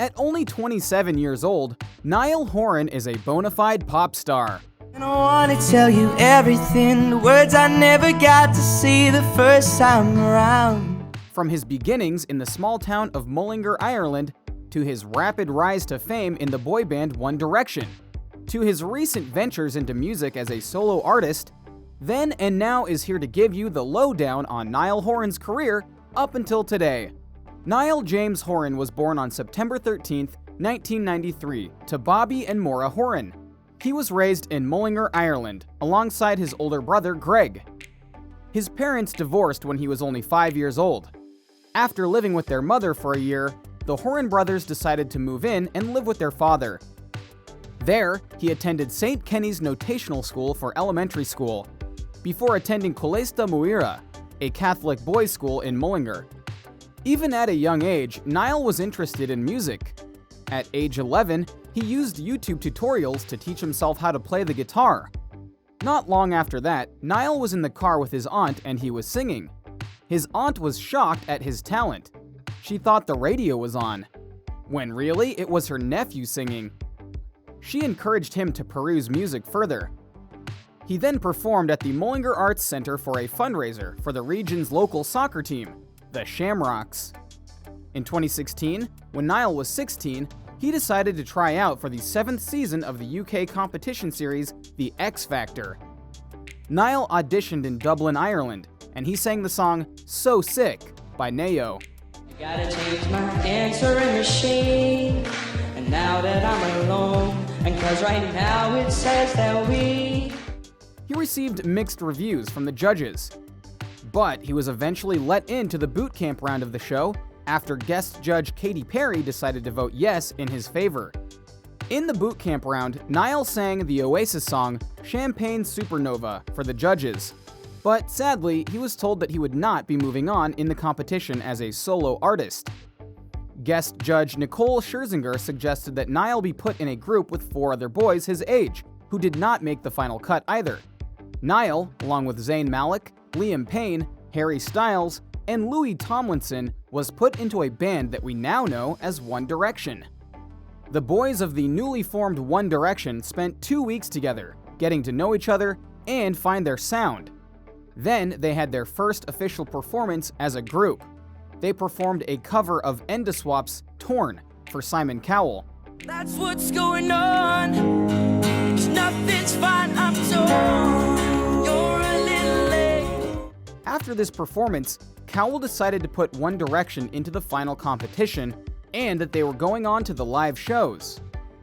At only 27 years old, Niall Horan is a bona fide pop star. And I wanna tell you everything, the words I never got to see the first time around. From his beginnings in the small town of Mullingar, Ireland, to his rapid rise to fame in the boy band One Direction, to his recent ventures into music as a solo artist, then and now is here to give you the lowdown on Niall Horan's career up until today. Niall James Horan was born on September 13, 1993, to Bobby and Maura Horan. He was raised in Mullingar, Ireland, alongside his older brother Greg. His parents divorced when he was only 5 years old. After living with their mother for a year, the Horan brothers decided to move in and live with their father. There, he attended St. Kenny's Notational School for elementary school, before attending Colesta Muira, a Catholic boys' school in Mullingar. Even at a young age, Niall was interested in music. At age 11, he used YouTube tutorials to teach himself how to play the guitar. Not long after that, Niall was in the car with his aunt and he was singing. His aunt was shocked at his talent. She thought the radio was on, when really it was her nephew singing. She encouraged him to peruse music further. He then performed at the Mullingar Arts Center for a fundraiser for the region's local soccer team, the Shamrocks. In 2016, when Niall was 16, he decided to try out for the 7th season of the UK competition series, The X Factor. Niall auditioned in Dublin, Ireland, and he sang the song So Sick by Neo. I gotta change my answering machine, and now that I'm alone, and cause right now it says that we... He received mixed reviews from the judges, but he was eventually let into the boot camp round of the show after guest judge Katy Perry decided to vote yes in his favor. In the boot camp round, Niall sang the Oasis song Champagne Supernova for the judges, but sadly, he was told that he would not be moving on in the competition as a solo artist. Guest judge Nicole Scherzinger suggested that Niall be put in a group with 4 other boys his age, who did not make the final cut either. Niall, along with Zayn Malik, Liam Payne, Harry Styles, and Louis Tomlinson, was put into a band that we now know as One Direction. The boys of the newly formed One Direction spent 2 weeks together, getting to know each other and find their sound. Then they had their first official performance as a group. They performed a cover of Endaswap's Torn for Simon Cowell. That's what's going on, 'cause nothing's fine, I'm torn, you're a little late. After this performance, Cowell decided to put One Direction into the final competition and that they were going on to the live shows.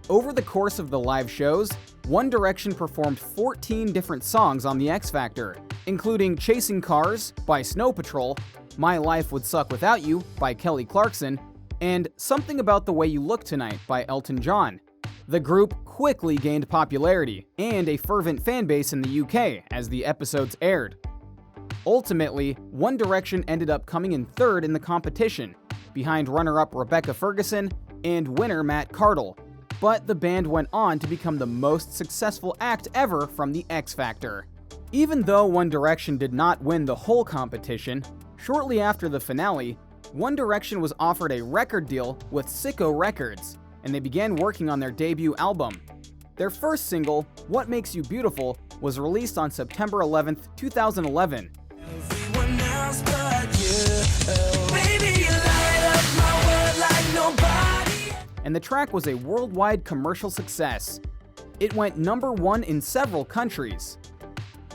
Over the course of the live shows, One Direction performed 14 different songs on the X Factor, including Chasing Cars by Snow Patrol, My Life Would Suck Without You by Kelly Clarkson, and Something About the Way You Look Tonight by Elton John. The group quickly gained popularity and a fervent fan base in the UK as the episodes aired. Ultimately, One Direction ended up coming in 3rd in the competition, behind runner-up Rebecca Ferguson and winner Matt Cardle, but the band went on to become the most successful act ever from the X Factor. Even though One Direction did not win the whole competition, shortly after the finale, One Direction was offered a record deal with Sicko Records, and they began working on their debut album. Their first single, What Makes You Beautiful, was released on September 11, 2011. Everyone else but you. Baby, you light up my world like nobody. And the track was a worldwide commercial success. It went number 1 in several countries.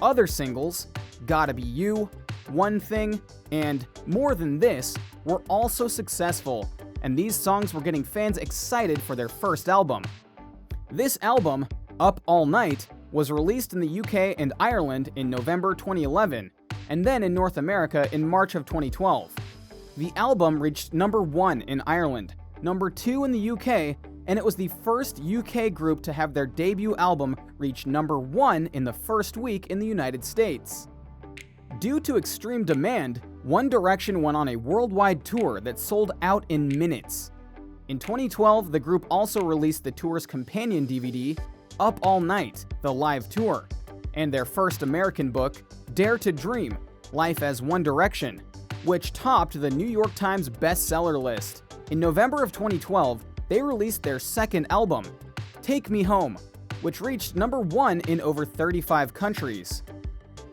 Other singles, Gotta Be You, One Thing, and More Than This, were also successful, and these songs were getting fans excited for their first album. This album, Up All Night, was released in the UK and Ireland in November 2011, and then in North America in March of 2012. The album reached number 1 in Ireland, number 2 in the UK, and it was the first UK group to have their debut album reach number 1 in the first week in the United States. Due to extreme demand, One Direction went on a worldwide tour that sold out in minutes. In 2012, the group also released the tour's companion DVD, Up All Night, the live tour, and their first American book, Dare to Dream, Life as One Direction, which topped the New York Times bestseller list. In November of 2012, they released their second album, Take Me Home, which reached number 1 in over 35 countries.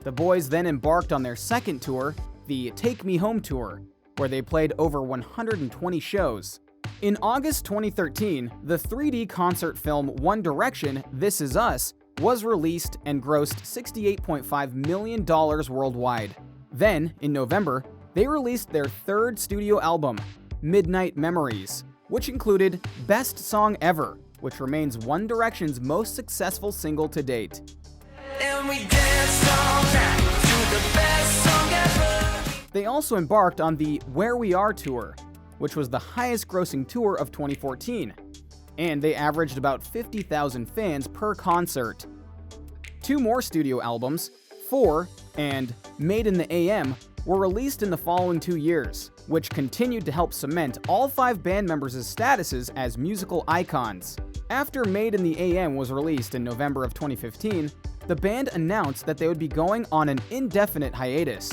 The boys then embarked on their second tour, the Take Me Home Tour, where they played over 120 shows. In August 2013, the 3D concert film One Direction, This Is Us, was released and grossed $68.5 million worldwide. Then, in November, they released their third studio album, Midnight Memories, which included Best Song Ever, which remains One Direction's most successful single to date. And we danced all night to the best song ever. They also embarked on the Where We Are tour, which was the highest grossing tour of 2014, and they averaged about 50,000 fans per concert. 2 more studio albums, 4 and Made in the AM, were released in the following 2 years, which continued to help cement all 5 band members' statuses as musical icons. After Made in the AM was released in November of 2015, the band announced that they would be going on an indefinite hiatus.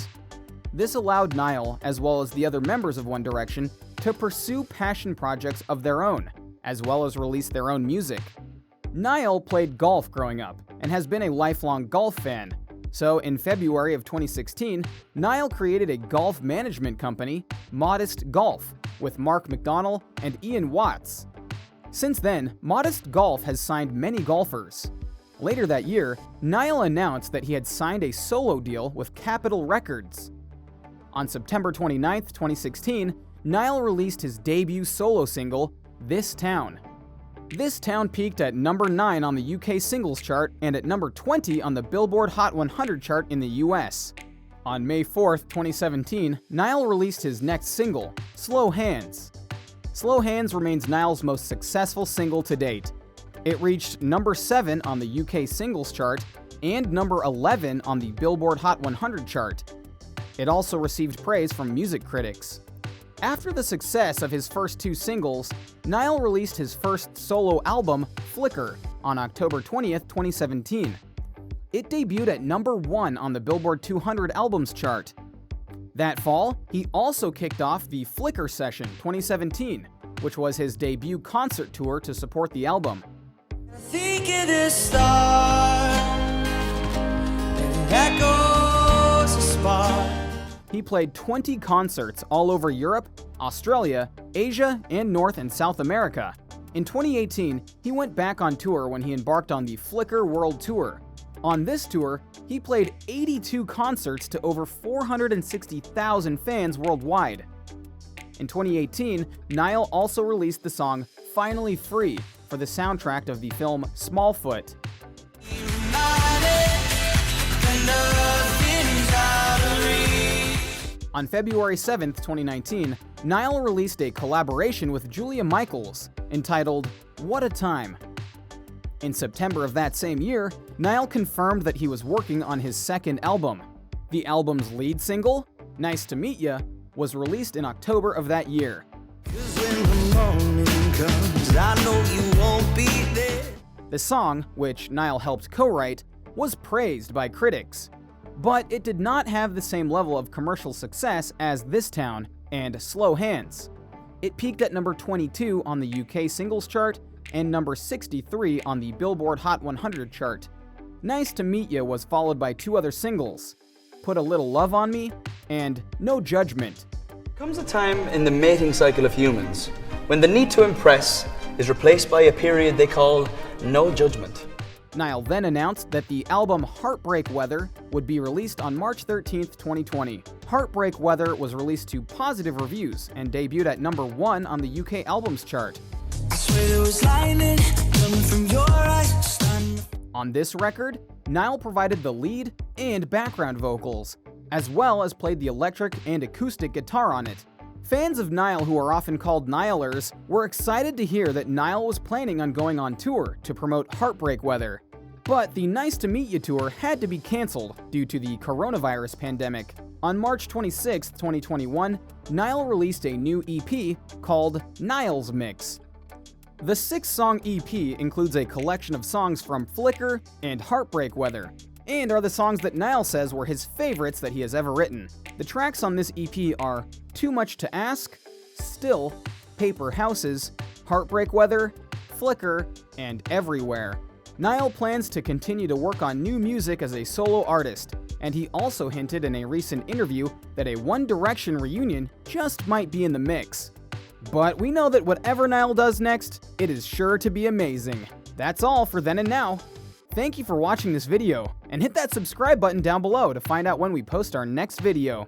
This allowed Niall, as well as the other members of One Direction, to pursue passion projects of their own, as well as release their own music. Niall played golf growing up and has been a lifelong golf fan. So in February of 2016, Niall created a golf management company, Modest Golf, with Mark McDonnell and Ian Watts. Since then, Modest Golf has signed many golfers. Later that year, Niall announced that he had signed a solo deal with Capitol Records. On September 29, 2016, Niall released his debut solo single, This Town. This Town peaked at number 9 on the UK singles chart and at number 20 on the Billboard Hot 100 chart in the US. On May 4, 2017, Niall released his next single, Slow Hands. Slow Hands remains Niall's most successful single to date. It reached number 7 on the UK singles chart and number 11 on the Billboard Hot 100 chart. It also received praise from music critics. After the success of his first 2 singles, Niall released his first solo album, Flickr, on October 20th, 2017. It debuted at number 1 on the Billboard 200 albums chart. That fall, he also kicked off the Flickr Session 2017, which was his debut concert tour to support the album. Think of the star, and that goes a spark. He played 20 concerts all over Europe, Australia, Asia, and North and South America. In 2018, he went back on tour when he embarked on the Flickr World Tour. On this tour, he played 82 concerts to over 460,000 fans worldwide. In 2018, Niall also released the song Finally Free for the soundtrack of the film Smallfoot. On February 7, 2019, Niall released a collaboration with Julia Michaels entitled What a Time. In September of that same year, Niall confirmed that he was working on his second album. The album's lead single, Nice to Meet Ya, was released in October of that year. 'Cause when the morning comes, I know you won't be there. The song, which Niall helped co-write, was praised by critics. But it did not have the same level of commercial success as This Town and Slow Hands. It peaked at number 22 on the UK singles chart and number 63 on the Billboard Hot 100 chart. Nice to Meet Ya was followed by 2 other singles, Put a Little Love on Me and No Judgment. Comes a time in the mating cycle of humans when the need to impress is replaced by a period they call no judgment. Niall then announced that the album Heartbreak Weather would be released on March 13, 2020. Heartbreak Weather was released to positive reviews and debuted at number 1 on the UK albums chart. On this record, Niall provided the lead and background vocals, as well as played the electric and acoustic guitar on it. Fans of Niall who are often called Niallers were excited to hear that Niall was planning on going on tour to promote Heartbreak Weather. But the Nice to Meet Ya tour had to be cancelled due to the coronavirus pandemic. On March 26, 2021, Niall released a new EP called Niall's Mix. The 6-song EP includes a collection of songs from Flickr and Heartbreak Weather, and are the songs that Niall says were his favorites that he has ever written. The tracks on this EP are Too Much to Ask, Still, Paper Houses, Heartbreak Weather, Flickr, and everywhere. Niall plans to continue to work on new music as a solo artist, and he also hinted in a recent interview that a One Direction reunion just might be in the mix. But we know that whatever Niall does next, it is sure to be amazing. That's all for Then and Now. Thank you for watching this video, and hit that subscribe button down below to find out when we post our next video.